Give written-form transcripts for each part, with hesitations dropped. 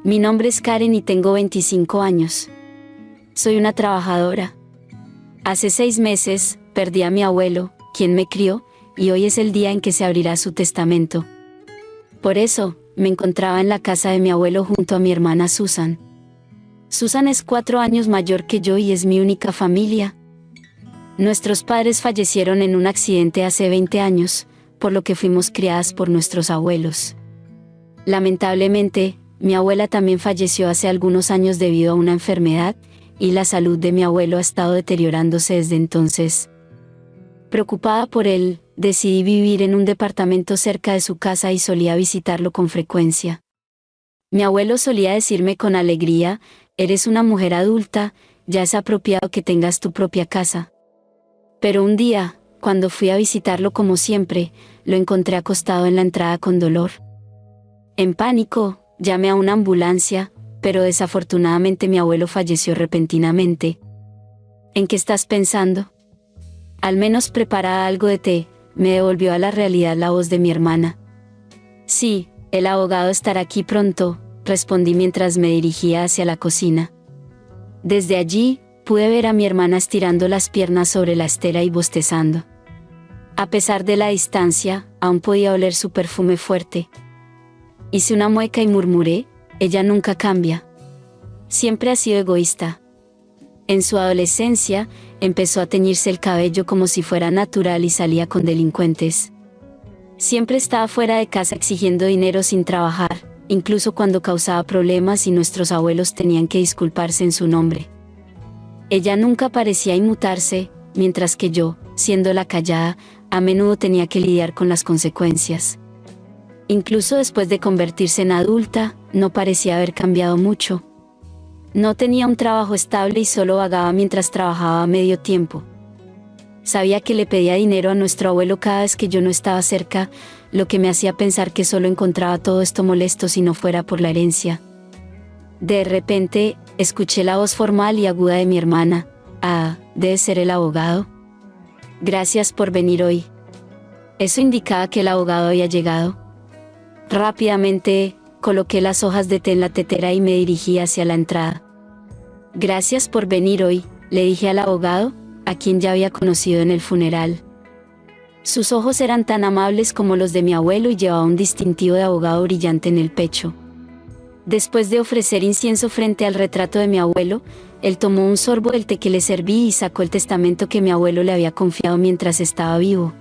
Mi nombre es Karen y tengo 25 años. Soy una trabajadora. Hace 6 meses, perdí a mi abuelo, quien me crió, y hoy es el día en que se abrirá su testamento. Por eso, me encontraba en la casa de mi abuelo junto a mi hermana Susan. Susan es 4 años mayor que yo y es mi única familia. Nuestros padres fallecieron en un accidente hace 20 años, por lo que fuimos criadas por nuestros abuelos. Lamentablemente, mi abuela también falleció hace algunos años debido a una enfermedad, y la salud de mi abuelo ha estado deteriorándose desde entonces. Preocupada por él, decidí vivir en un departamento cerca de su casa y solía visitarlo con frecuencia. Mi abuelo solía decirme con alegría: «Eres una mujer adulta, ya es apropiado que tengas tu propia casa». Pero un día, cuando fui a visitarlo como siempre, lo encontré acostado en la entrada con dolor. En pánico, llamé a una ambulancia, pero desafortunadamente mi abuelo falleció repentinamente. ¿En qué estás pensando? Al menos prepara algo de té, me devolvió a la realidad la voz de mi hermana. Sí, el abogado estará aquí pronto, respondí mientras me dirigía hacia la cocina. Desde allí, pude ver a mi hermana estirando las piernas sobre la estera y bostezando. A pesar de la distancia, aún podía oler su perfume fuerte. Hice una mueca y murmuré: «Ella nunca cambia. Siempre ha sido egoísta». En su adolescencia, empezó a teñirse el cabello como si fuera natural y salía con delincuentes. Siempre estaba fuera de casa exigiendo dinero sin trabajar, incluso cuando causaba problemas y nuestros abuelos tenían que disculparse en su nombre. Ella nunca parecía inmutarse, mientras que yo, siendo la callada, a menudo tenía que lidiar con las consecuencias. Incluso después de convertirse en adulta, no parecía haber cambiado mucho. No tenía un trabajo estable y solo vagaba mientras trabajaba a medio tiempo. Sabía que le pedía dinero a nuestro abuelo cada vez que yo no estaba cerca, lo que me hacía pensar que solo encontraba todo esto molesto si no fuera por la herencia. De repente, escuché la voz formal y aguda de mi hermana. «Ah, debe ser el abogado. Gracias por venir hoy». Eso indicaba que el abogado había llegado. Rápidamente, coloqué las hojas de té en la tetera y me dirigí hacia la entrada. «Gracias por venir hoy», le dije al abogado, a quien ya había conocido en el funeral. Sus ojos eran tan amables como los de mi abuelo y llevaba un distintivo de abogado brillante en el pecho. Después de ofrecer incienso frente al retrato de mi abuelo, él tomó un sorbo del té que le serví y sacó el testamento que mi abuelo le había confiado mientras estaba vivo.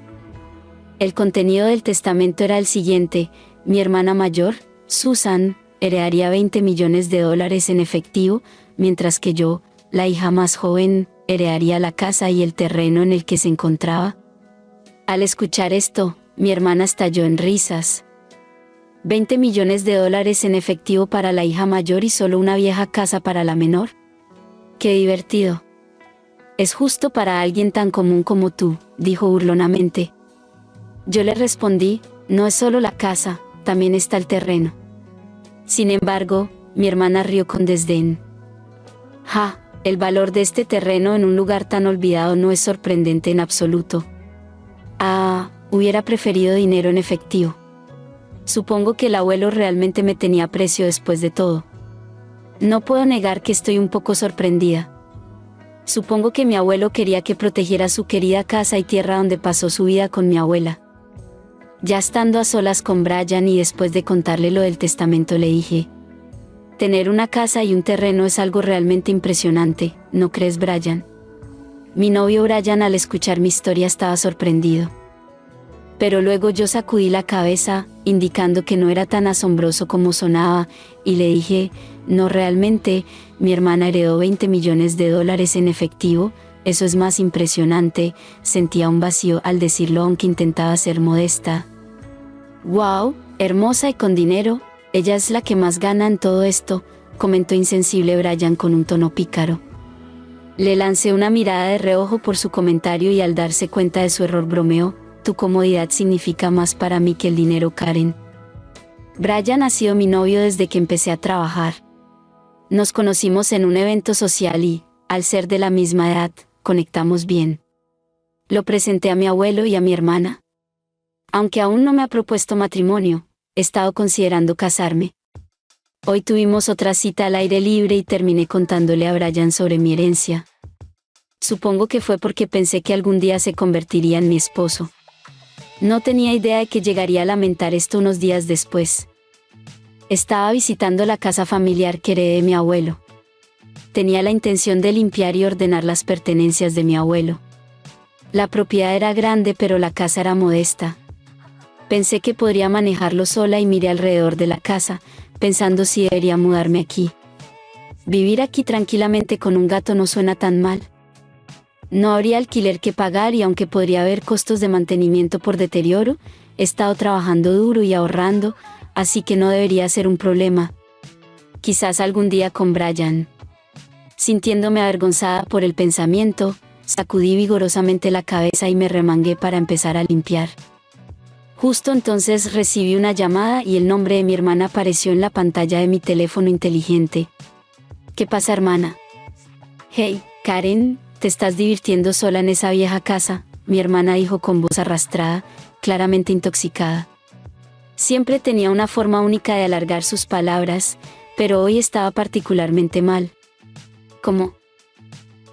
El contenido del testamento era el siguiente: mi hermana mayor, Susan, heredaría $20 millones en efectivo, mientras que yo, la hija más joven, heredaría la casa y el terreno en el que se encontraba. Al escuchar esto, mi hermana estalló en risas. $20 millones en efectivo para la hija mayor y solo una vieja casa para la menor. ¡Qué divertido! «Es justo para alguien tan común como tú», dijo burlonamente. Yo le respondí: «No es solo la casa, también está el terreno». Sin embargo, mi hermana rió con desdén. «Ja, el valor de este terreno en un lugar tan olvidado no es sorprendente en absoluto». «Ah, hubiera preferido dinero en efectivo. Supongo que el abuelo realmente me tenía aprecio después de todo». No puedo negar que estoy un poco sorprendida. Supongo que mi abuelo quería que protegiera su querida casa y tierra donde pasó su vida con mi abuela. Ya estando a solas con Brian y después de contarle lo del testamento, le dije: «Tener una casa y un terreno es algo realmente impresionante, ¿no crees, Brian?». Mi novio Brian, al escuchar mi historia, estaba sorprendido. Pero luego yo sacudí la cabeza, indicando que no era tan asombroso como sonaba, y le dije: «No, realmente, mi hermana heredó $20 millones en efectivo, eso es más impresionante». Sentía un vacío al decirlo, aunque intentaba ser modesta. «Wow, hermosa y con dinero, ella es la que más gana en todo esto», comentó insensible Brian con un tono pícaro. Le lancé una mirada de reojo por su comentario y al darse cuenta de su error bromeó: «Tu comodidad significa más para mí que el dinero, Karen. Brian ha sido mi novio desde que empecé a trabajar. Nos conocimos en un evento social y, al ser de la misma edad, conectamos bien. Lo presenté a mi abuelo y a mi hermana. Aunque aún no me ha propuesto matrimonio, he estado considerando casarme». Hoy tuvimos otra cita al aire libre y terminé contándole a Brian sobre mi herencia. Supongo que fue porque pensé que algún día se convertiría en mi esposo. No tenía idea de que llegaría a lamentar esto unos días después. Estaba visitando la casa familiar que heredé de mi abuelo. Tenía la intención de limpiar y ordenar las pertenencias de mi abuelo. La propiedad era grande, pero la casa era modesta. Pensé que podría manejarlo sola y miré alrededor de la casa, pensando si debería mudarme aquí. Vivir aquí tranquilamente con un gato no suena tan mal. No habría alquiler que pagar y aunque podría haber costos de mantenimiento por deterioro, he estado trabajando duro y ahorrando, así que no debería ser un problema. Quizás algún día con Brian. Sintiéndome avergonzada por el pensamiento, sacudí vigorosamente la cabeza y me remangué para empezar a limpiar. Justo entonces recibí una llamada y el nombre de mi hermana apareció en la pantalla de mi teléfono inteligente. ¿Qué pasa, hermana? Hey, Karen, ¿te estás divirtiendo sola en esa vieja casa?, mi hermana dijo con voz arrastrada, claramente intoxicada. Siempre tenía una forma única de alargar sus palabras, pero hoy estaba particularmente mal. ¿Cómo?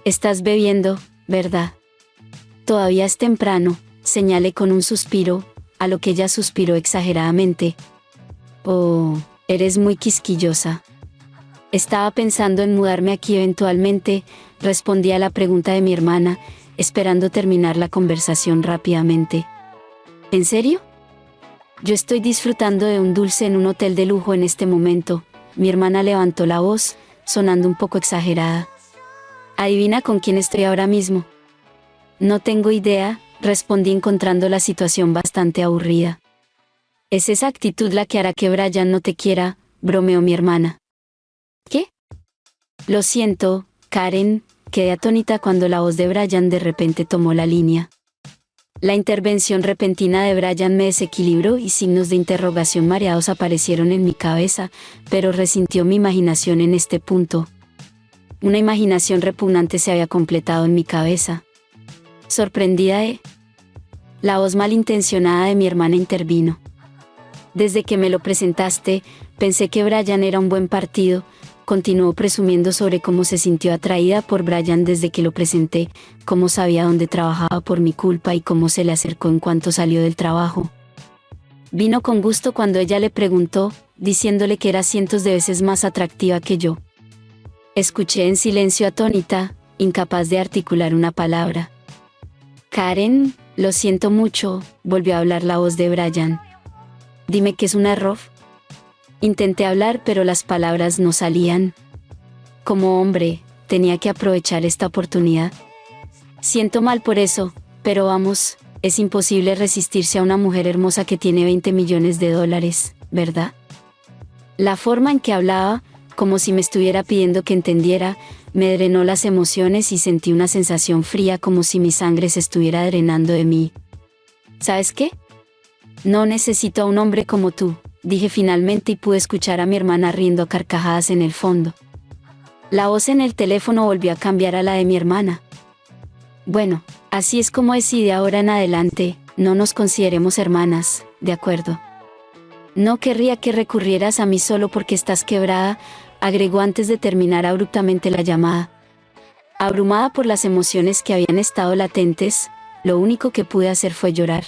Estás bebiendo, ¿verdad? Todavía es temprano, señalé con un suspiro, a lo que ella suspiró exageradamente. Oh, eres muy quisquillosa. Estaba pensando en mudarme aquí eventualmente, respondí a la pregunta de mi hermana, esperando terminar la conversación rápidamente. ¿En serio? Yo estoy disfrutando de un dulce en un hotel de lujo en este momento, mi hermana levantó la voz, sonando un poco exagerada. ¿Adivina con quién estoy ahora mismo? No tengo idea, respondí encontrando la situación bastante aburrida. ¿Es esa actitud la que hará que Brian no te quiera?, bromeó mi hermana. ¿Qué? Lo siento, Karen, quedé atónita cuando la voz de Brian de repente tomó la línea. La intervención repentina de Brian me desequilibró y signos de interrogación mareados aparecieron en mi cabeza, pero resintió mi imaginación en este punto. Una imaginación repugnante se había completado en mi cabeza. Sorprendida, la voz malintencionada de mi hermana intervino. Desde que me lo presentaste, pensé que Brian era un buen partido, continuó presumiendo sobre cómo se sintió atraída por Brian desde que lo presenté, cómo sabía dónde trabajaba por mi culpa y cómo se le acercó en cuanto salió del trabajo. Vino con gusto cuando ella le preguntó, diciéndole que era cientos de veces más atractiva que yo. Escuché en silencio atónita, incapaz de articular una palabra. Karen, lo siento mucho, volvió a hablar la voz de Brian. Dime que es un error. Intenté hablar pero las palabras no salían. Como hombre, tenía que aprovechar esta oportunidad. Siento mal por eso, pero vamos, es imposible resistirse a una mujer hermosa que tiene 20 millones de dólares, ¿verdad? La forma en que hablaba, como si me estuviera pidiendo que entendiera, me drenó las emociones y sentí una sensación fría como si mi sangre se estuviera drenando de mí. ¿Sabes qué? No necesito a un hombre como tú, dije finalmente y pude escuchar a mi hermana riendo a carcajadas en el fondo. La voz en el teléfono volvió a cambiar a la de mi hermana. Bueno, así es como es y de ahora en adelante, no nos consideremos hermanas, ¿de acuerdo? No querría que recurrieras a mí solo porque estás quebrada, agregó antes de terminar abruptamente la llamada. Abrumada por las emociones que habían estado latentes, lo único que pude hacer fue llorar.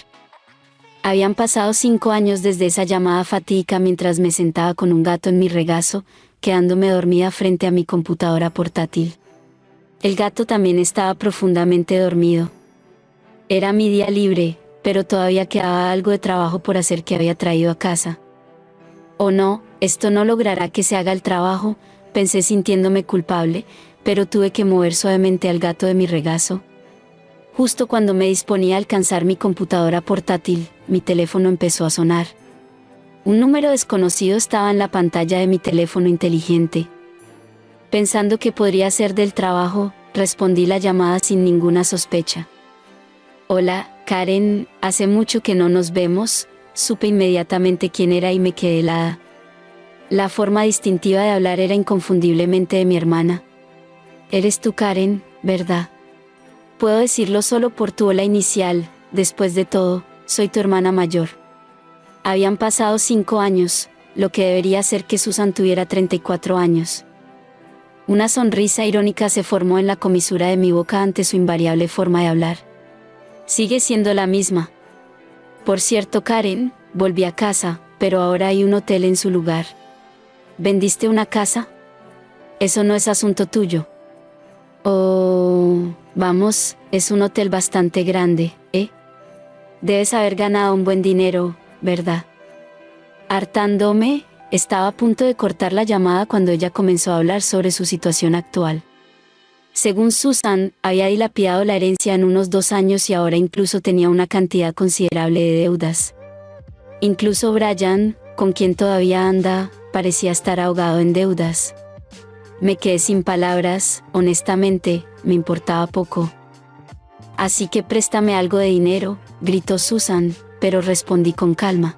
Habían pasado 5 años desde esa llamada fatídica mientras me sentaba con un gato en mi regazo, quedándome dormida frente a mi computadora portátil. El gato también estaba profundamente dormido. Era mi día libre, pero todavía quedaba algo de trabajo por hacer que había traído a casa. Oh no, esto no logrará que se haga el trabajo, pensé sintiéndome culpable, pero tuve que mover suavemente al gato de mi regazo. Justo cuando me disponía a alcanzar mi computadora portátil, mi teléfono empezó a sonar. Un número desconocido estaba en la pantalla de mi teléfono inteligente. Pensando que podría ser del trabajo, respondí la llamada sin ninguna sospecha. Hola, Karen, hace mucho que no nos vemos, supe inmediatamente quién era y me quedé helada. La forma distintiva de hablar era inconfundiblemente de mi hermana. Eres tú, Karen, ¿verdad? Puedo decirlo solo por tu hola inicial, después de todo, soy tu hermana mayor. Habían pasado 5 años, lo que debería hacer que Susan tuviera 34 años. Una sonrisa irónica se formó en la comisura de mi boca ante su invariable forma de hablar. Sigue siendo la misma. Por cierto, Karen, volví a casa, pero ahora hay un hotel en su lugar. ¿Vendiste una casa? Eso no es asunto tuyo. Oh, vamos, es un hotel bastante grande, ¿eh? Debes haber ganado un buen dinero, ¿verdad? Hartándome, estaba a punto de cortar la llamada cuando ella comenzó a hablar sobre su situación actual. Según Susan, había dilapidado la herencia en unos 2 años y ahora incluso tenía una cantidad considerable de deudas. Incluso Brian, con quien todavía anda, parecía estar ahogado en deudas. Me quedé sin palabras, honestamente, me importaba poco. Así que préstame algo de dinero, gritó Susan, pero respondí con calma.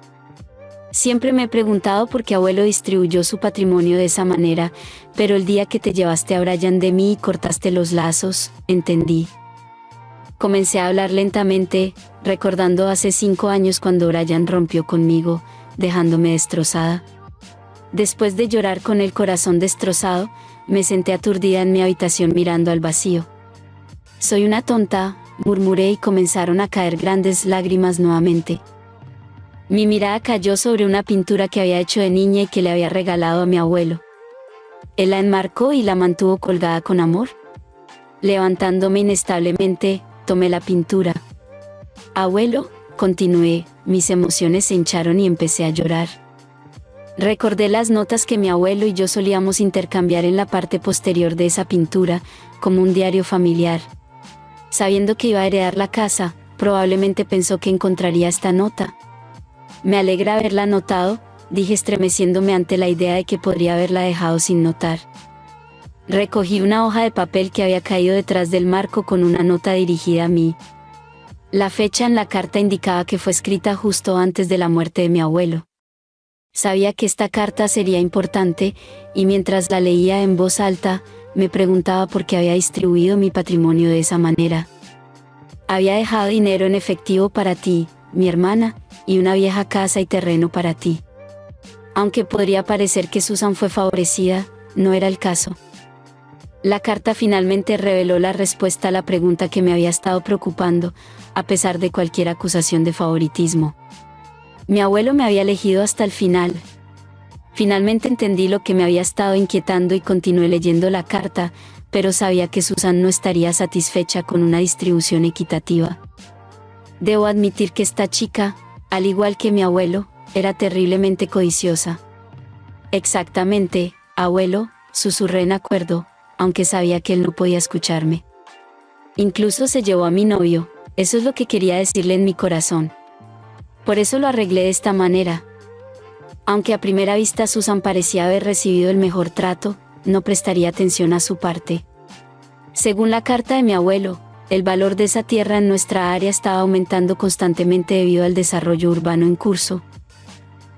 Siempre me he preguntado por qué abuelo distribuyó su patrimonio de esa manera, pero el día que te llevaste a Brian de mí y cortaste los lazos, entendí. Comencé a hablar lentamente, recordando hace 5 años cuando Brian rompió conmigo, dejándome destrozada. Después de llorar con el corazón destrozado, me senté aturdida en mi habitación mirando al vacío. Soy una tonta, murmuré y comenzaron a caer grandes lágrimas nuevamente. Mi mirada cayó sobre una pintura que había hecho de niña y que le había regalado a mi abuelo. Él la enmarcó y la mantuvo colgada con amor. Levantándome inestablemente, tomé la pintura. Abuelo, continué, mis emociones se hincharon y empecé a llorar. Recordé las notas que mi abuelo y yo solíamos intercambiar en la parte posterior de esa pintura, como un diario familiar. Sabiendo que iba a heredar la casa, probablemente pensó que encontraría esta nota. Me alegra haberla notado, dije estremeciéndome ante la idea de que podría haberla dejado sin notar. Recogí una hoja de papel que había caído detrás del marco con una nota dirigida a mí. La fecha en la carta indicaba que fue escrita justo antes de la muerte de mi abuelo. Sabía que esta carta sería importante, y mientras la leía en voz alta, me preguntaba por qué había distribuido mi patrimonio de esa manera. Había dejado dinero en efectivo para ti, mi hermana, y una vieja casa y terreno para ti. Aunque podría parecer que Susan fue favorecida, no era el caso. La carta finalmente reveló la respuesta a la pregunta que me había estado preocupando, a pesar de cualquier acusación de favoritismo. Mi abuelo me había elegido hasta el final. Finalmente entendí lo que me había estado inquietando y continué leyendo la carta, pero sabía que Susan no estaría satisfecha con una distribución equitativa. Debo admitir que esta chica, al igual que mi abuelo, era terriblemente codiciosa. Exactamente, abuelo, susurré en acuerdo, aunque sabía que él no podía escucharme. Incluso se llevó a mi novio, eso es lo que quería decirle en mi corazón. Por eso lo arreglé de esta manera. Aunque a primera vista Susan parecía haber recibido el mejor trato, no prestaría atención a su parte. Según la carta de mi abuelo, el valor de esa tierra en nuestra área estaba aumentando constantemente debido al desarrollo urbano en curso.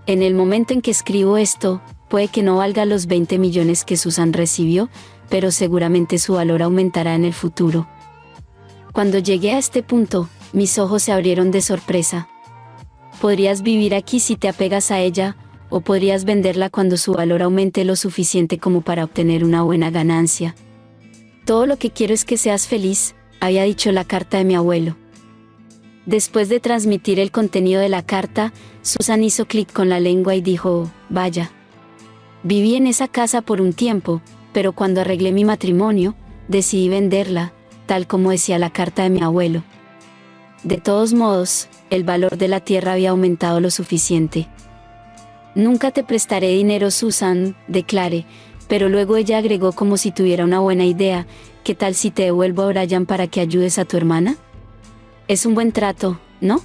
En el momento en que escribo esto, puede que no valga los 20 millones que Susan recibió, pero seguramente su valor aumentará en el futuro. Cuando llegué a este punto, mis ojos se abrieron de sorpresa. Podrías vivir aquí si te apegas a ella, o podrías venderla cuando su valor aumente lo suficiente como para obtener una buena ganancia. Todo lo que quiero es que seas feliz, había dicho la carta de mi abuelo. Después de transmitir el contenido de la carta, Susan hizo clic con la lengua y dijo, vaya. Viví en esa casa por un tiempo, pero cuando arreglé mi matrimonio, decidí venderla, tal como decía la carta de mi abuelo. De todos modos, el valor de la tierra había aumentado lo suficiente. Nunca te prestaré dinero, Susan, declaré, pero luego ella agregó como si tuviera una buena idea, ¿qué tal si te devuelvo a Brian para que ayudes a tu hermana? Es un buen trato, ¿no?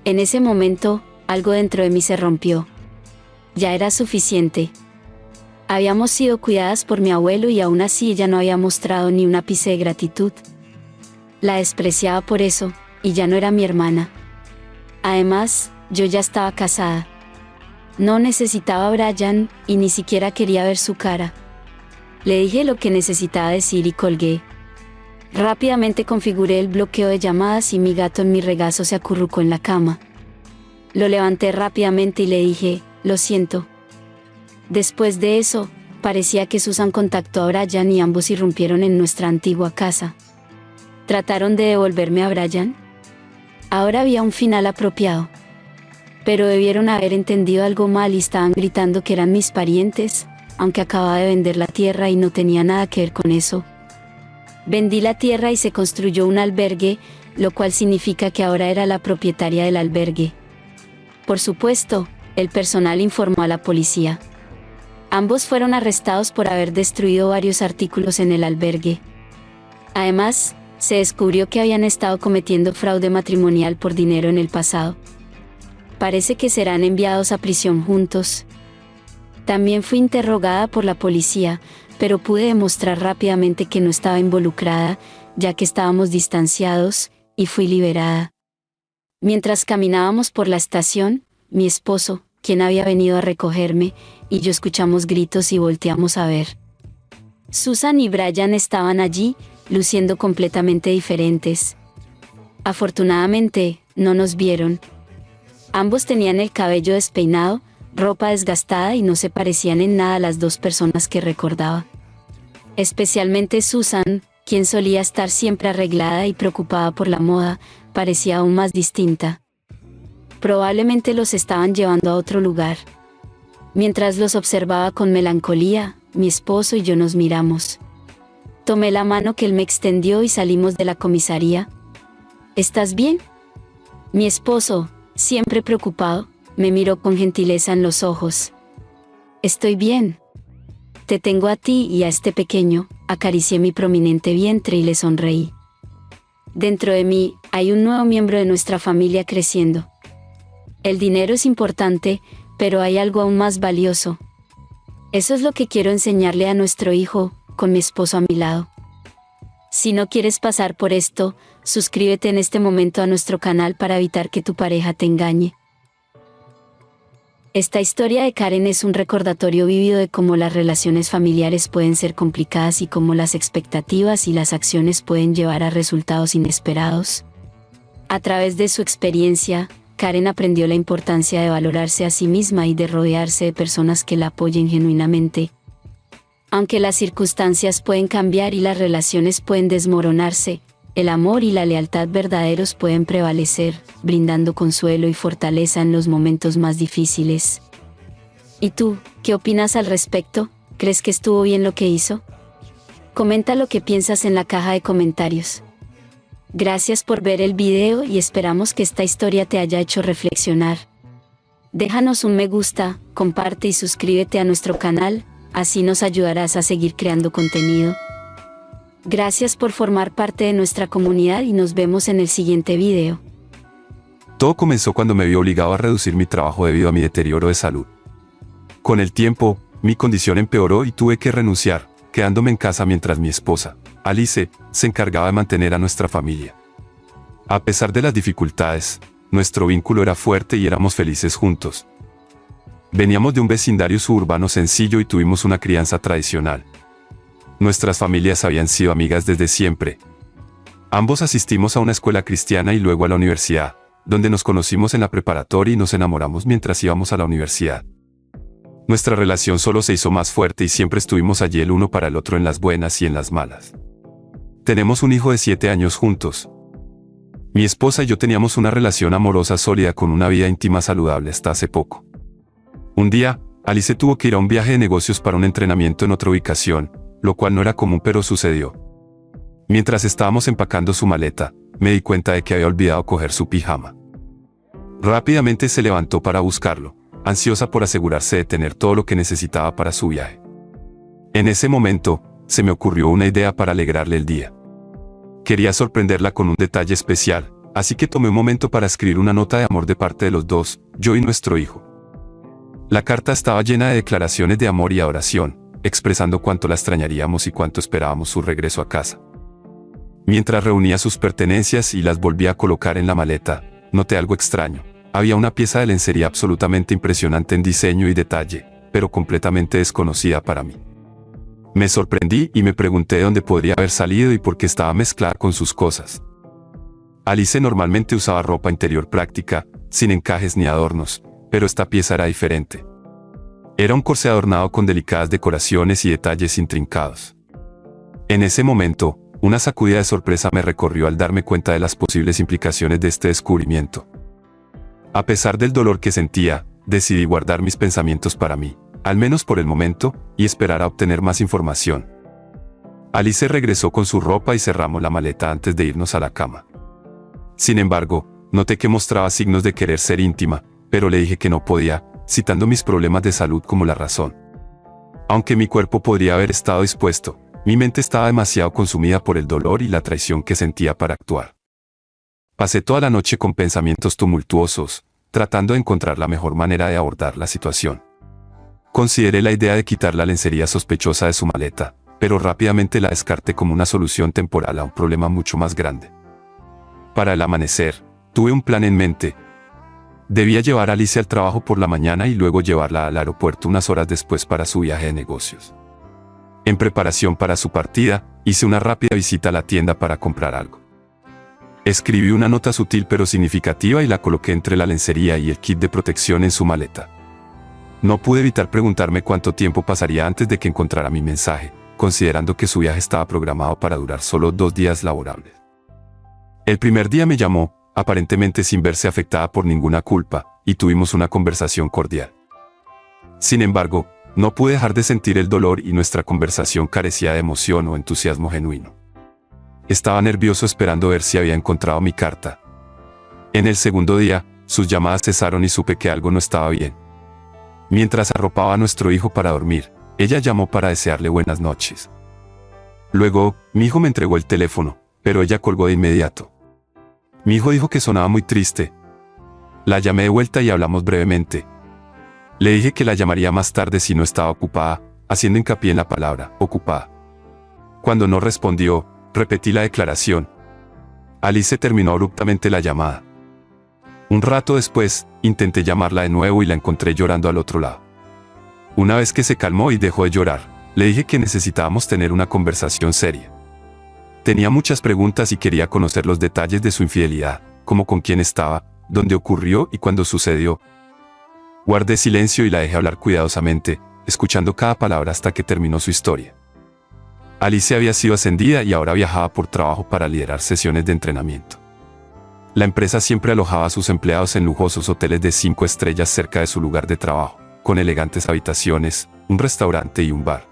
En ese momento, algo dentro de mí se rompió. Ya era suficiente. Habíamos sido cuidadas por mi abuelo y aún así ella no había mostrado ni un ápice de gratitud. La despreciaba por eso, y ya no era mi hermana. Además, yo ya estaba casada. No necesitaba a Brian, y ni siquiera quería ver su cara. Le dije lo que necesitaba decir y colgué. Rápidamente configuré el bloqueo de llamadas y mi gato en mi regazo se acurrucó en la cama. Lo levanté rápidamente y le dije, lo siento, Después de eso, parecía que Susan contactó a Brian y ambos irrumpieron en nuestra antigua casa. ¿Trataron de devolverme a Brian? Ahora había un final apropiado. Pero debieron haber entendido algo mal y estaban gritando que eran mis parientes, aunque acababa de vender la tierra y no tenía nada que ver con eso. Vendí la tierra y se construyó un albergue, lo cual significa que ahora era la propietaria del albergue. Por supuesto, el personal informó a la policía. Ambos fueron arrestados por haber destruido varios artículos en el albergue. Además, se descubrió que habían estado cometiendo fraude matrimonial por dinero en el pasado. Parece que serán enviados a prisión juntos. También fui interrogada por la policía, pero pude demostrar rápidamente que no estaba involucrada, ya que estábamos distanciados, y fui liberada. Mientras caminábamos por la estación, mi esposo, quien había venido a recogerme, y yo escuchamos gritos y volteamos a ver. Susan y Brian estaban allí, luciendo completamente diferentes. Afortunadamente, no nos vieron. Ambos tenían el cabello despeinado, ropa desgastada y no se parecían en nada a las dos personas que recordaba. Especialmente Susan, quien solía estar siempre arreglada y preocupada por la moda, parecía aún más distinta. Probablemente los estaban llevando a otro lugar. Mientras los observaba con melancolía, mi esposo y yo nos miramos. Tomé la mano que él me extendió y salimos de la comisaría. ¿Estás bien? Mi esposo, siempre preocupado, me miró con gentileza en los ojos. Estoy bien. Te tengo a ti y a este pequeño, acaricié mi prominente vientre y le sonreí. Dentro de mí, hay un nuevo miembro de nuestra familia creciendo. El dinero es importante, pero hay algo aún más valioso. Eso es lo que quiero enseñarle a nuestro hijo, con mi esposo a mi lado. Si no quieres pasar por esto, suscríbete en este momento a nuestro canal para evitar que tu pareja te engañe. Esta historia de Karen es un recordatorio vívido de cómo las relaciones familiares pueden ser complicadas y cómo las expectativas y las acciones pueden llevar a resultados inesperados. A través de su experiencia, Karen aprendió la importancia de valorarse a sí misma y de rodearse de personas que la apoyen genuinamente. Aunque las circunstancias pueden cambiar y las relaciones pueden desmoronarse, el amor y la lealtad verdaderos pueden prevalecer, brindando consuelo y fortaleza en los momentos más difíciles. ¿Y tú, qué opinas al respecto? ¿Crees que estuvo bien lo que hizo? Comenta lo que piensas en la caja de comentarios. Gracias por ver el video y esperamos que esta historia te haya hecho reflexionar. Déjanos un me gusta, comparte y suscríbete a nuestro canal, así nos ayudarás a seguir creando contenido. Gracias por formar parte de nuestra comunidad y nos vemos en el siguiente video. Todo comenzó cuando me vi obligado a reducir mi trabajo debido a mi deterioro de salud. Con el tiempo, mi condición empeoró y tuve que renunciar, quedándome en casa mientras mi esposa, Alice, se encargaba de mantener a nuestra familia. A pesar de las dificultades, nuestro vínculo era fuerte y éramos felices juntos. Veníamos de un vecindario suburbano sencillo y tuvimos una crianza tradicional. Nuestras familias habían sido amigas desde siempre. Ambos asistimos a una escuela cristiana y luego a la universidad, donde nos conocimos en la preparatoria y nos enamoramos mientras íbamos a la universidad. Nuestra relación solo se hizo más fuerte y siempre estuvimos allí el uno para el otro en las buenas y en las malas. Tenemos un hijo de 7 años juntos. Mi esposa y yo teníamos una relación amorosa sólida con una vida íntima saludable hasta hace poco. Un día, Alice tuvo que ir a un viaje de negocios para un entrenamiento en otra ubicación, lo cual no era común pero sucedió. Mientras estábamos empacando su maleta, me di cuenta de que había olvidado coger su pijama. Rápidamente se levantó para buscarlo, ansiosa por asegurarse de tener todo lo que necesitaba para su viaje. En ese momento, se me ocurrió una idea para alegrarle el día. Quería sorprenderla con un detalle especial, así que tomé un momento para escribir una nota de amor de parte de los dos, yo y nuestro hijo. La carta estaba llena de declaraciones de amor y adoración, expresando cuánto la extrañaríamos y cuánto esperábamos su regreso a casa. Mientras reunía sus pertenencias y las volvía a colocar en la maleta, noté algo extraño. Había una pieza de lencería absolutamente impresionante en diseño y detalle, pero completamente desconocida para mí. Me sorprendí y me pregunté de dónde podría haber salido y por qué estaba mezclada con sus cosas. Alice normalmente usaba ropa interior práctica, sin encajes ni adornos, pero esta pieza era diferente. Era un corsé adornado con delicadas decoraciones y detalles intrincados. En ese momento, una sacudida de sorpresa me recorrió al darme cuenta de las posibles implicaciones de este descubrimiento. A pesar del dolor que sentía, decidí guardar mis pensamientos para mí, al menos por el momento, y esperar a obtener más información. Alice regresó con su ropa y cerramos la maleta antes de irnos a la cama. Sin embargo, noté que mostraba signos de querer ser íntima, pero le dije que no podía, citando mis problemas de salud como la razón. Aunque mi cuerpo podría haber estado dispuesto, mi mente estaba demasiado consumida por el dolor y la traición que sentía para actuar. Pasé toda la noche con pensamientos tumultuosos, tratando de encontrar la mejor manera de abordar la situación. Consideré la idea de quitar la lencería sospechosa de su maleta, pero rápidamente la descarté como una solución temporal a un problema mucho más grande. Para el amanecer, tuve un plan en mente. Debía llevar a Alice al trabajo por la mañana y luego llevarla al aeropuerto unas horas después para su viaje de negocios. En preparación para su partida, hice una rápida visita a la tienda para comprar algo. Escribí una nota sutil pero significativa y la coloqué entre la lencería y el kit de protección en su maleta. No pude evitar preguntarme cuánto tiempo pasaría antes de que encontrara mi mensaje, considerando que su viaje estaba programado para durar solo 2 días laborables. El primer día me llamó, aparentemente sin verse afectada por ninguna culpa, y tuvimos una conversación cordial. Sin embargo, no pude dejar de sentir el dolor y nuestra conversación carecía de emoción o entusiasmo genuino. Estaba nervioso esperando ver si había encontrado mi carta. En el segundo día, sus llamadas cesaron y supe que algo no estaba bien. Mientras arropaba a nuestro hijo para dormir, ella llamó para desearle buenas noches. Luego, mi hijo me entregó el teléfono, pero ella colgó de inmediato. Mi hijo dijo que sonaba muy triste. La llamé de vuelta y hablamos brevemente. Le dije que la llamaría más tarde si no estaba ocupada, haciendo hincapié en la palabra, ocupada. Cuando no respondió, repetí la declaración. Alice terminó abruptamente la llamada. Un rato después, intenté llamarla de nuevo y la encontré llorando al otro lado. Una vez que se calmó y dejó de llorar, le dije que necesitábamos tener una conversación seria. Tenía muchas preguntas y quería conocer los detalles de su infidelidad, como con quién estaba, dónde ocurrió y cuándo sucedió. Guardé silencio y la dejé hablar cuidadosamente, escuchando cada palabra hasta que terminó su historia. Alice había sido ascendida y ahora viajaba por trabajo para liderar sesiones de entrenamiento. La empresa siempre alojaba a sus empleados en lujosos hoteles de 5 estrellas cerca de su lugar de trabajo, con elegantes habitaciones, un restaurante y un bar.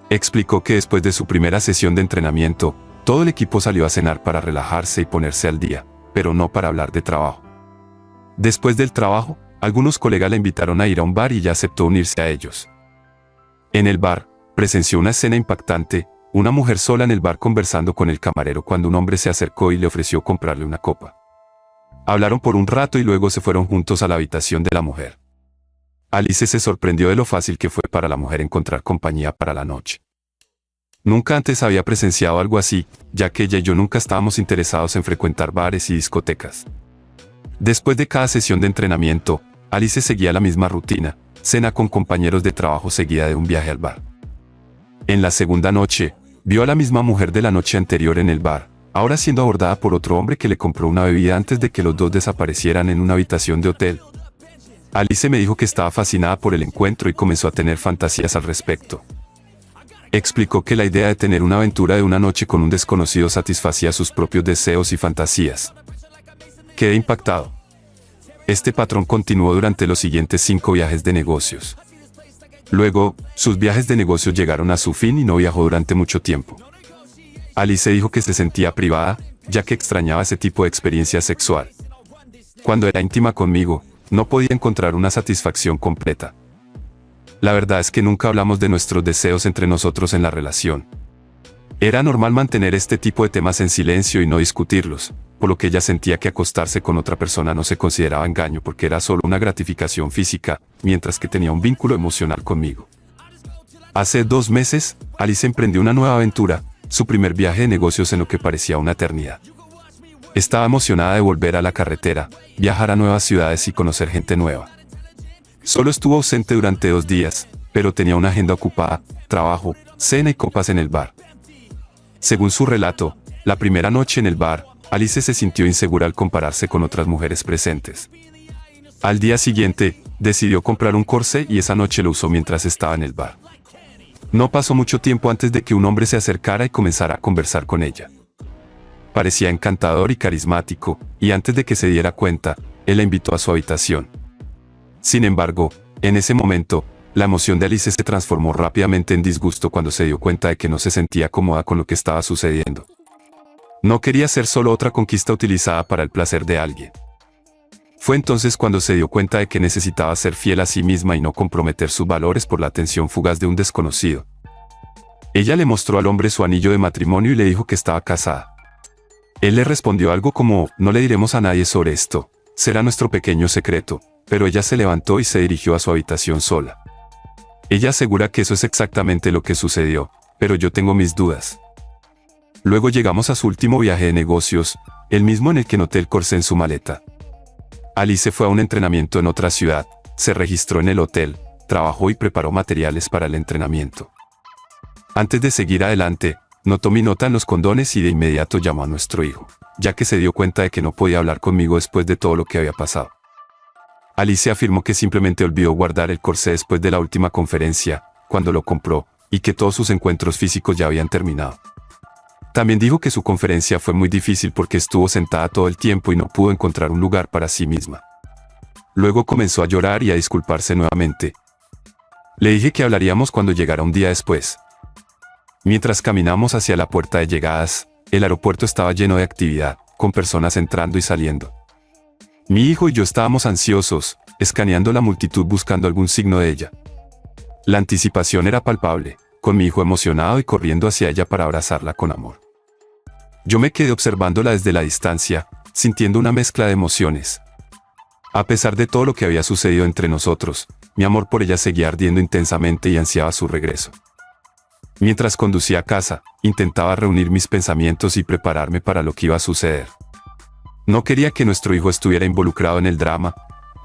Explicó que después de su primera sesión de entrenamiento, todo el equipo salió a cenar para relajarse y ponerse al día, pero no para hablar de trabajo. Después del trabajo, algunos colegas la invitaron a ir a un bar y ella aceptó unirse a ellos. En el bar, presenció una escena impactante, una mujer sola en el bar conversando con el camarero cuando un hombre se acercó y le ofreció comprarle una copa. Hablaron por un rato y luego se fueron juntos a la habitación de la mujer. Alice se sorprendió de lo fácil que fue para la mujer encontrar compañía para la noche. Nunca antes había presenciado algo así, ya que ella y yo nunca estábamos interesados en frecuentar bares y discotecas. Después de cada sesión de entrenamiento, Alice seguía la misma rutina, cena con compañeros de trabajo seguida de un viaje al bar. En la segunda noche, vio a la misma mujer de la noche anterior en el bar, ahora siendo abordada por otro hombre que le compró una bebida antes de que los dos desaparecieran en una habitación de hotel. Alice me dijo que estaba fascinada por el encuentro y comenzó a tener fantasías al respecto. Explicó que la idea de tener una aventura de una noche con un desconocido satisfacía sus propios deseos y fantasías. Quedé impactado. Este patrón continuó durante los siguientes 5 viajes de negocios. Luego, sus viajes de negocios llegaron a su fin y no viajó durante mucho tiempo. Alice dijo que se sentía privada, ya que extrañaba ese tipo de experiencia sexual. Cuando era íntima conmigo, no podía encontrar una satisfacción completa. La verdad es que nunca hablamos de nuestros deseos entre nosotros en la relación. Era normal mantener este tipo de temas en silencio y no discutirlos, por lo que ella sentía que acostarse con otra persona no se consideraba engaño porque era solo una gratificación física, mientras que tenía un vínculo emocional conmigo. Hace 2 meses, Alice emprendió una nueva aventura, su primer viaje de negocios en lo que parecía una eternidad. Estaba emocionada de volver a la carretera, viajar a nuevas ciudades y conocer gente nueva. Solo estuvo ausente durante 2 días, pero tenía una agenda ocupada, trabajo, cena y copas en el bar. Según su relato, la primera noche en el bar, Alice se sintió insegura al compararse con otras mujeres presentes. Al día siguiente, decidió comprar un corsé y esa noche lo usó mientras estaba en el bar. No pasó mucho tiempo antes de que un hombre se acercara y comenzara a conversar con ella. Parecía encantador y carismático, y antes de que se diera cuenta, él la invitó a su habitación. Sin embargo, en ese momento, la emoción de Alice se transformó rápidamente en disgusto cuando se dio cuenta de que no se sentía cómoda con lo que estaba sucediendo. No quería ser solo otra conquista utilizada para el placer de alguien. Fue entonces cuando se dio cuenta de que necesitaba ser fiel a sí misma y no comprometer sus valores por la atención fugaz de un desconocido. Ella le mostró al hombre su anillo de matrimonio y le dijo que estaba casada. Él le respondió algo como: no le diremos a nadie sobre esto, será nuestro pequeño secreto, pero ella se levantó y se dirigió a su habitación sola. Ella asegura que eso es exactamente lo que sucedió, pero yo tengo mis dudas. Luego llegamos a su último viaje de negocios, el mismo en el que noté el corsé en su maleta. Alice fue a un entrenamiento en otra ciudad, se registró en el hotel, trabajó y preparó materiales para el entrenamiento. Antes de seguir adelante, notó mi nota en los condones y de inmediato llamó a nuestro hijo, ya que se dio cuenta de que no podía hablar conmigo después de todo lo que había pasado. Alice afirmó que simplemente olvidó guardar el corsé después de la última conferencia, cuando lo compró, y que todos sus encuentros físicos ya habían terminado. También dijo que su conferencia fue muy difícil porque estuvo sentada todo el tiempo y no pudo encontrar un lugar para sí misma. Luego comenzó a llorar y a disculparse nuevamente. Le dije que hablaríamos cuando llegara un día después. Mientras caminamos hacia la puerta de llegadas, el aeropuerto estaba lleno de actividad, con personas entrando y saliendo. Mi hijo y yo estábamos ansiosos, escaneando la multitud buscando algún signo de ella. La anticipación era palpable, con mi hijo emocionado y corriendo hacia ella para abrazarla con amor. Yo me quedé observándola desde la distancia, sintiendo una mezcla de emociones. A pesar de todo lo que había sucedido entre nosotros, mi amor por ella seguía ardiendo intensamente y ansiaba su regreso. Mientras conducía a casa, intentaba reunir mis pensamientos y prepararme para lo que iba a suceder. No quería que nuestro hijo estuviera involucrado en el drama,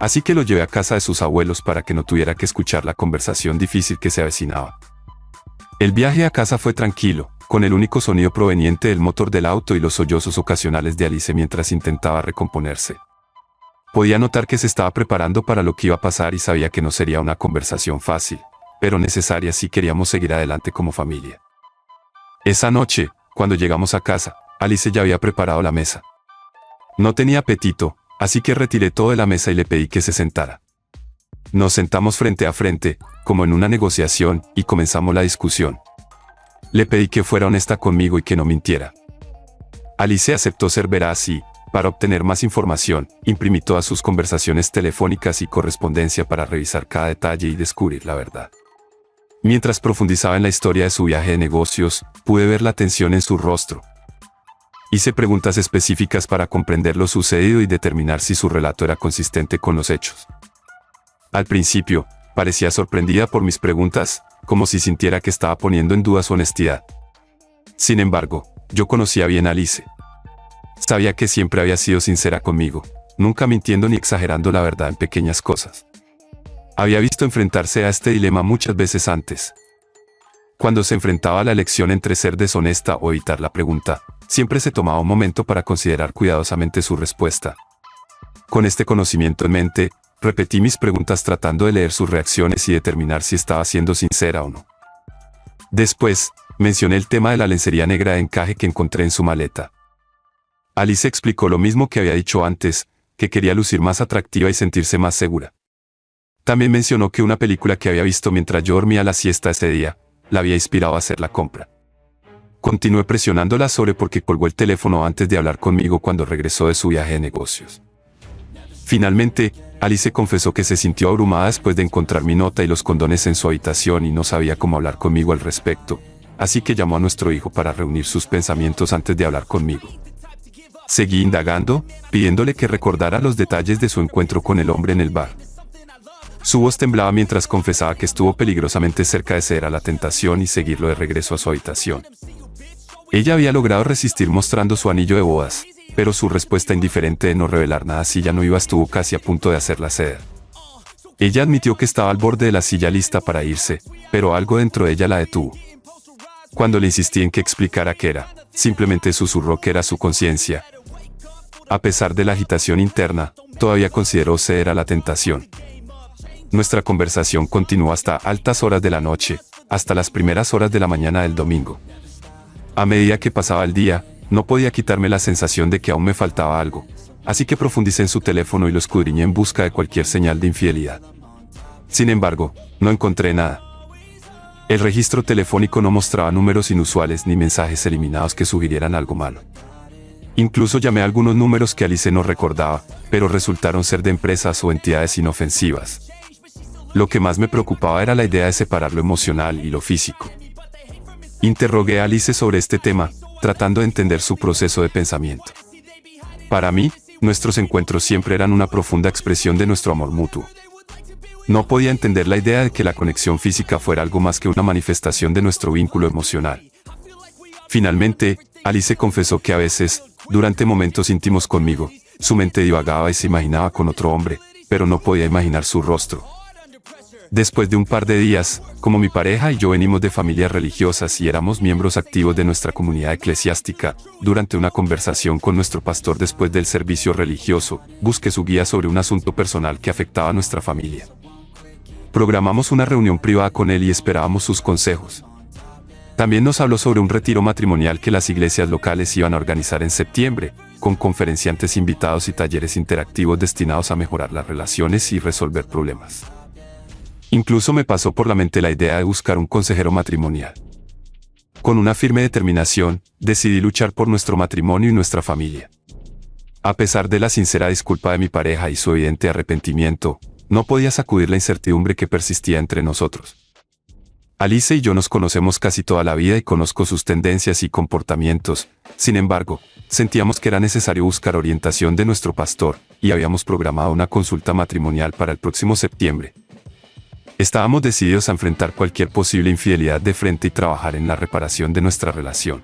así que lo llevé a casa de sus abuelos para que no tuviera que escuchar la conversación difícil que se avecinaba. El viaje a casa fue tranquilo, con el único sonido proveniente del motor del auto y los sollozos ocasionales de Alice mientras intentaba recomponerse. Podía notar que se estaba preparando para lo que iba a pasar y sabía que no sería una conversación fácil, pero necesaria si queríamos seguir adelante como familia. Esa noche, cuando llegamos a casa, Alice ya había preparado la mesa. No tenía apetito, así que retiré todo de la mesa y le pedí que se sentara. Nos sentamos frente a frente, como en una negociación, y comenzamos la discusión. Le pedí que fuera honesta conmigo y que no mintiera. Alice aceptó ser veraz y, para obtener más información, imprimí todas sus conversaciones telefónicas y correspondencia para revisar cada detalle y descubrir la verdad. Mientras profundizaba en la historia de su viaje de negocios, pude ver la tensión en su rostro. Hice preguntas específicas para comprender lo sucedido y determinar si su relato era consistente con los hechos. Al principio, parecía sorprendida por mis preguntas, como si sintiera que estaba poniendo en duda su honestidad. Sin embargo, yo conocía bien a Alice. Sabía que siempre había sido sincera conmigo, nunca mintiendo ni exagerando la verdad en pequeñas cosas. Había visto enfrentarse a este dilema muchas veces antes. Cuando se enfrentaba a la elección entre ser deshonesta o evitar la pregunta, siempre se tomaba un momento para considerar cuidadosamente su respuesta. Con este conocimiento en mente, repetí mis preguntas tratando de leer sus reacciones y determinar si estaba siendo sincera o no. Después, mencioné el tema de la lencería negra de encaje que encontré en su maleta. Alice explicó lo mismo que había dicho antes, que quería lucir más atractiva y sentirse más segura. También mencionó que una película que había visto mientras yo dormía la siesta ese día, la había inspirado a hacer la compra. Continué presionándola sobre por qué colgó el teléfono antes de hablar conmigo cuando regresó de su viaje de negocios. Finalmente, Alice confesó que se sintió abrumada después de encontrar mi nota y los condones en su habitación y no sabía cómo hablar conmigo al respecto, así que llamó a nuestro hijo para reunir sus pensamientos antes de hablar conmigo. Seguí indagando, pidiéndole que recordara los detalles de su encuentro con el hombre en el bar. Su voz temblaba mientras confesaba que estuvo peligrosamente cerca de ceder a la tentación y seguirlo de regreso a su habitación. Ella había logrado resistir mostrando su anillo de bodas, pero su respuesta indiferente de no revelar nada si ya no iba estuvo casi a punto de hacerla ceder. Ella admitió que estaba al borde de la silla lista para irse, pero algo dentro de ella la detuvo. Cuando le insistí en que explicara qué era, simplemente susurró que era su conciencia. A pesar de la agitación interna, todavía consideró ceder a la tentación. Nuestra conversación continuó hasta altas horas de la noche, hasta las primeras horas de la mañana del domingo. A medida que pasaba el día, no podía quitarme la sensación de que aún me faltaba algo, así que profundicé en su teléfono y lo escudriñé en busca de cualquier señal de infidelidad. Sin embargo, no encontré nada. El registro telefónico no mostraba números inusuales ni mensajes eliminados que sugirieran algo malo. Incluso llamé a algunos números que Alice no recordaba, pero resultaron ser de empresas o entidades inofensivas. Lo que más me preocupaba era la idea de separar lo emocional y lo físico. Interrogué a Alice sobre este tema, tratando de entender su proceso de pensamiento. Para mí, nuestros encuentros siempre eran una profunda expresión de nuestro amor mutuo. No podía entender la idea de que la conexión física fuera algo más que una manifestación de nuestro vínculo emocional. Finalmente, Alice confesó que a veces, durante momentos íntimos conmigo, su mente divagaba y se imaginaba con otro hombre, pero no podía imaginar su rostro. Después de un par de días, como mi pareja y yo venimos de familias religiosas y éramos miembros activos de nuestra comunidad eclesiástica, durante una conversación con nuestro pastor después del servicio religioso, busqué su guía sobre un asunto personal que afectaba a nuestra familia. Programamos una reunión privada con él y esperábamos sus consejos. También nos habló sobre un retiro matrimonial que las iglesias locales iban a organizar en septiembre, con conferenciantes invitados y talleres interactivos destinados a mejorar las relaciones y resolver problemas. Incluso me pasó por la mente la idea de buscar un consejero matrimonial. Con una firme determinación, decidí luchar por nuestro matrimonio y nuestra familia. A pesar de la sincera disculpa de mi pareja y su evidente arrepentimiento, no podía sacudir la incertidumbre que persistía entre nosotros. Alice y yo nos conocemos casi toda la vida y conozco sus tendencias y comportamientos. Sin embargo, sentíamos que era necesario buscar orientación de nuestro pastor, y habíamos programado una consulta matrimonial para el próximo septiembre. Estábamos decididos a enfrentar cualquier posible infidelidad de frente y trabajar en la reparación de nuestra relación.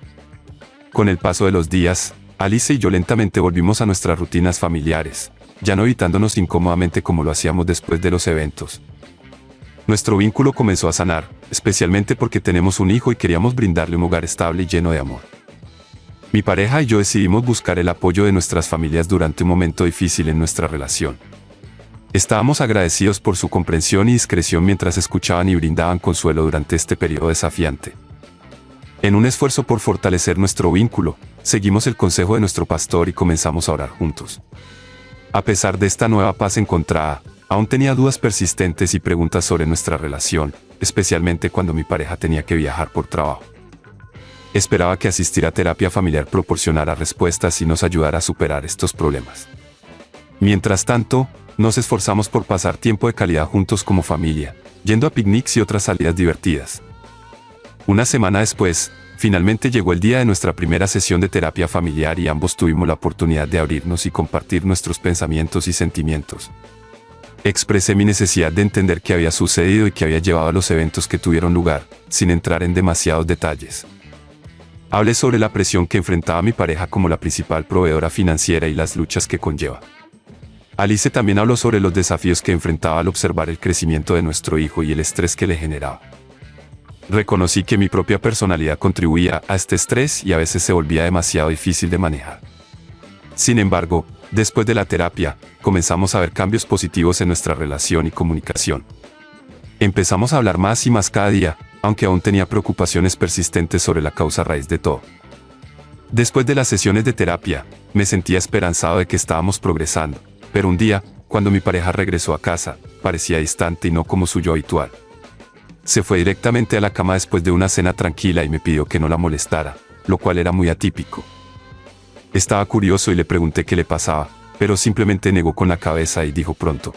Con el paso de los días, Alice y yo lentamente volvimos a nuestras rutinas familiares, ya no evitándonos incómodamente como lo hacíamos después de los eventos. Nuestro vínculo comenzó a sanar, especialmente porque tenemos un hijo y queríamos brindarle un hogar estable y lleno de amor. Mi pareja y yo decidimos buscar el apoyo de nuestras familias durante un momento difícil en nuestra relación. Estábamos agradecidos por su comprensión y discreción mientras escuchaban y brindaban consuelo durante este periodo desafiante. En un esfuerzo por fortalecer nuestro vínculo, seguimos el consejo de nuestro pastor y comenzamos a orar juntos. A pesar de esta nueva paz encontrada, aún tenía dudas persistentes y preguntas sobre nuestra relación, especialmente cuando mi pareja tenía que viajar por trabajo. Esperaba que asistir a terapia familiar proporcionara respuestas y nos ayudara a superar estos problemas. Mientras tanto, nos esforzamos por pasar tiempo de calidad juntos como familia, yendo a picnics y otras salidas divertidas. Una semana después, finalmente llegó el día de nuestra primera sesión de terapia familiar y ambos tuvimos la oportunidad de abrirnos y compartir nuestros pensamientos y sentimientos. Expresé mi necesidad de entender qué había sucedido y qué había llevado a los eventos que tuvieron lugar, sin entrar en demasiados detalles. Hablé sobre la presión que enfrentaba mi pareja como la principal proveedora financiera y las luchas que conlleva. Alice también habló sobre los desafíos que enfrentaba al observar el crecimiento de nuestro hijo y el estrés que le generaba. Reconocí que mi propia personalidad contribuía a este estrés y a veces se volvía demasiado difícil de manejar. Sin embargo, después de la terapia, comenzamos a ver cambios positivos en nuestra relación y comunicación. Empezamos a hablar más y más cada día, aunque aún tenía preocupaciones persistentes sobre la causa raíz de todo. Después de las sesiones de terapia, me sentía esperanzado de que estábamos progresando, pero un día, cuando mi pareja regresó a casa, parecía distante y no como su yo habitual. Se fue directamente a la cama después de una cena tranquila y me pidió que no la molestara, lo cual era muy atípico. Estaba curioso y le pregunté qué le pasaba, pero simplemente negó con la cabeza y dijo pronto.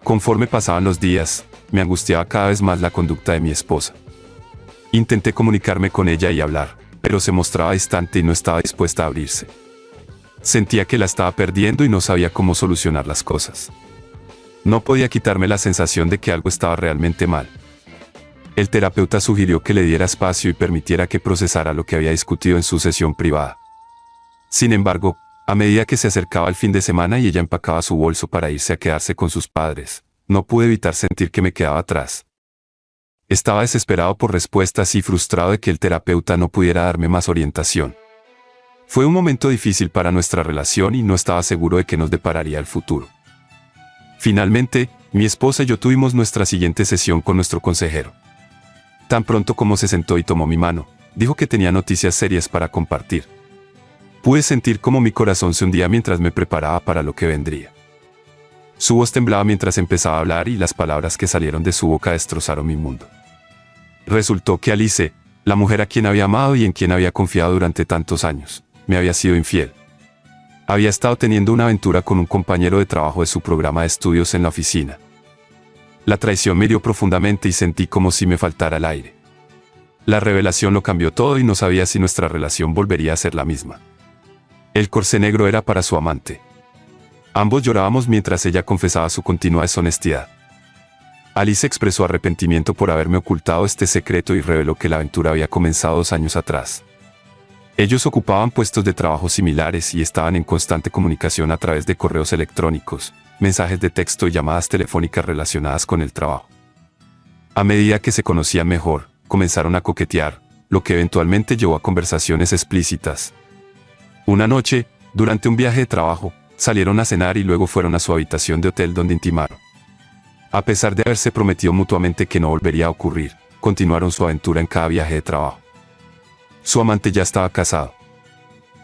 Conforme pasaban los días, me angustiaba cada vez más la conducta de mi esposa. Intenté comunicarme con ella y hablar, pero se mostraba distante y no estaba dispuesta a abrirse. Sentía que la estaba perdiendo y no sabía cómo solucionar las cosas. No podía quitarme la sensación de que algo estaba realmente mal. El terapeuta sugirió que le diera espacio y permitiera que procesara lo que había discutido en su sesión privada. Sin embargo, a medida que se acercaba el fin de semana y ella empacaba su bolso para irse a quedarse con sus padres, no pude evitar sentir que me quedaba atrás. Estaba desesperado por respuestas y frustrado de que el terapeuta no pudiera darme más orientación. Fue un momento difícil para nuestra relación y no estaba seguro de qué nos depararía el futuro. Finalmente, Mi esposa y yo tuvimos nuestra siguiente sesión con nuestro consejero. Tan pronto como se sentó y tomó mi mano, dijo que tenía noticias serias para compartir. Pude sentir cómo mi corazón se hundía mientras me preparaba para lo que vendría. Su voz temblaba mientras empezaba a hablar y las palabras que salieron de su boca destrozaron mi mundo. Resultó que Alice, la mujer a quien había amado y en quien había confiado durante tantos años, me había sido infiel. Había estado teniendo una aventura con un compañero de trabajo de su programa de estudios en la oficina. La traición me hirió profundamente y sentí como si me faltara el aire. La revelación lo cambió todo y no sabía si nuestra relación volvería a ser la misma. El corsé negro era para su amante. Ambos llorábamos mientras ella confesaba su continua deshonestidad. Alice expresó arrepentimiento por haberme ocultado este secreto y reveló que la aventura había comenzado 2 años atrás. Ellos ocupaban puestos de trabajo similares y estaban en constante comunicación a través de correos electrónicos, mensajes de texto y llamadas telefónicas relacionadas con el trabajo. A medida que se conocían mejor, comenzaron a coquetear, lo que eventualmente llevó a conversaciones explícitas. Una noche, durante un viaje de trabajo, salieron a cenar y luego fueron a su habitación de hotel donde intimaron. A pesar de haberse prometido mutuamente que no volvería a ocurrir, continuaron su aventura en cada viaje de trabajo. Su amante ya estaba casado.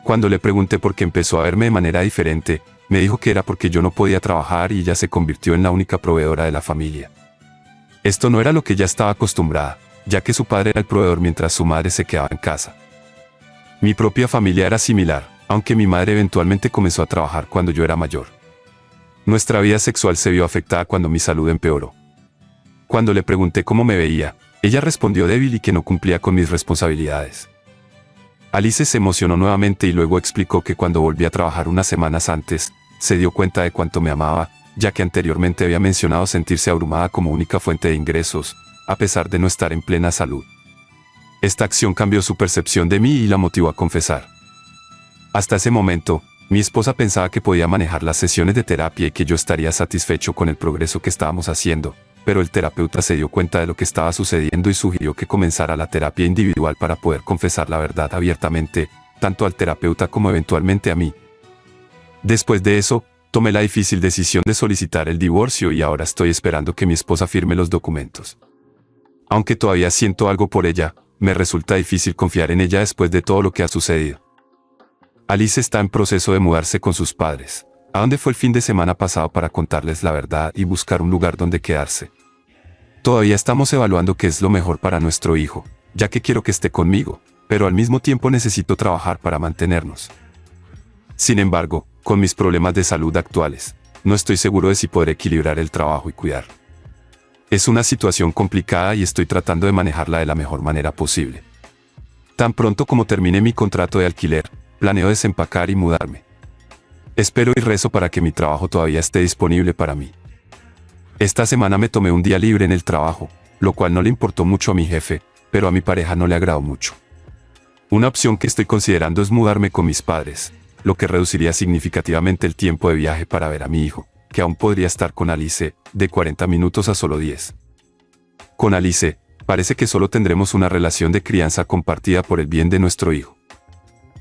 Cuando le pregunté por qué empezó a verme de manera diferente, me dijo que era porque yo no podía trabajar y ella se convirtió en la única proveedora de la familia. Esto no era lo que ella estaba acostumbrada, ya que su padre era el proveedor mientras su madre se quedaba en casa. Mi propia familia era similar, aunque mi madre eventualmente comenzó a trabajar cuando yo era mayor. Nuestra vida sexual se vio afectada cuando mi salud empeoró. Cuando le pregunté cómo me veía, ella respondió débil y que no cumplía con mis responsabilidades. Alice se emocionó nuevamente y luego explicó que cuando volví a trabajar unas semanas antes, se dio cuenta de cuánto me amaba, ya que anteriormente había mencionado sentirse abrumada como única fuente de ingresos, a pesar de no estar en plena salud. Esta acción cambió su percepción de mí y la motivó a confesar. Hasta ese momento, mi esposa pensaba que podía manejar las sesiones de terapia y que yo estaría satisfecho con el progreso que estábamos haciendo, pero el terapeuta se dio cuenta de lo que estaba sucediendo y sugirió que comenzara la terapia individual para poder confesar la verdad abiertamente, tanto al terapeuta como eventualmente a mí. Después de eso, tomé la difícil decisión de solicitar el divorcio y ahora estoy esperando que mi esposa firme los documentos. Aunque todavía siento algo por ella, me resulta difícil confiar en ella después de todo lo que ha sucedido. Alice está en proceso de mudarse con sus padres, a donde fue el fin de semana pasado para contarles la verdad y buscar un lugar donde quedarse. Todavía estamos evaluando qué es lo mejor para nuestro hijo, ya que quiero que esté conmigo, pero al mismo tiempo necesito trabajar para mantenernos. Sin embargo, con mis problemas de salud actuales, no estoy seguro de si podré equilibrar el trabajo y cuidar. Es una situación complicada y estoy tratando de manejarla de la mejor manera posible. Tan pronto como termine mi contrato de alquiler, planeo desempacar y mudarme. Espero y rezo para que mi trabajo todavía esté disponible para mí. Esta semana me tomé un día libre en el trabajo, lo cual no le importó mucho a mi jefe, pero a mi pareja no le agradó mucho. Una opción que estoy considerando es mudarme con mis padres, lo que reduciría significativamente el tiempo de viaje para ver a mi hijo, que aún podría estar con Alice, de 40 minutos a solo 10. Con Alice, parece que solo tendremos una relación de crianza compartida por el bien de nuestro hijo.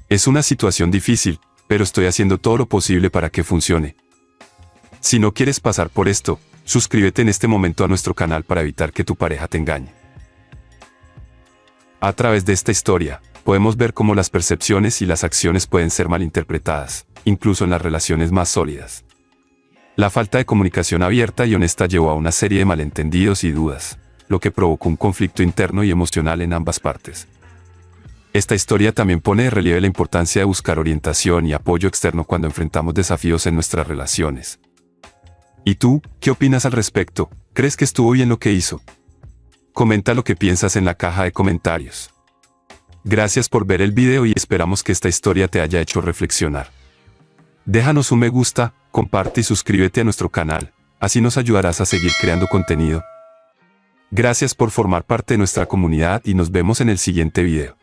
Es una situación difícil, pero estoy haciendo todo lo posible para que funcione. Si no quieres pasar por esto, suscríbete en este momento a nuestro canal para evitar que tu pareja te engañe. A través de esta historia, podemos ver cómo las percepciones y las acciones pueden ser malinterpretadas, incluso en las relaciones más sólidas. La falta de comunicación abierta y honesta llevó a una serie de malentendidos y dudas, lo que provocó un conflicto interno y emocional en ambas partes. Esta historia también pone de relieve la importancia de buscar orientación y apoyo externo cuando enfrentamos desafíos en nuestras relaciones. ¿Y tú, qué opinas al respecto? ¿Crees que estuvo bien lo que hizo? Comenta lo que piensas en la caja de comentarios. Gracias por ver el video y esperamos que esta historia te haya hecho reflexionar. Déjanos un me gusta, comparte y suscríbete a nuestro canal, así nos ayudarás a seguir creando contenido. Gracias por formar parte de nuestra comunidad y nos vemos en el siguiente video.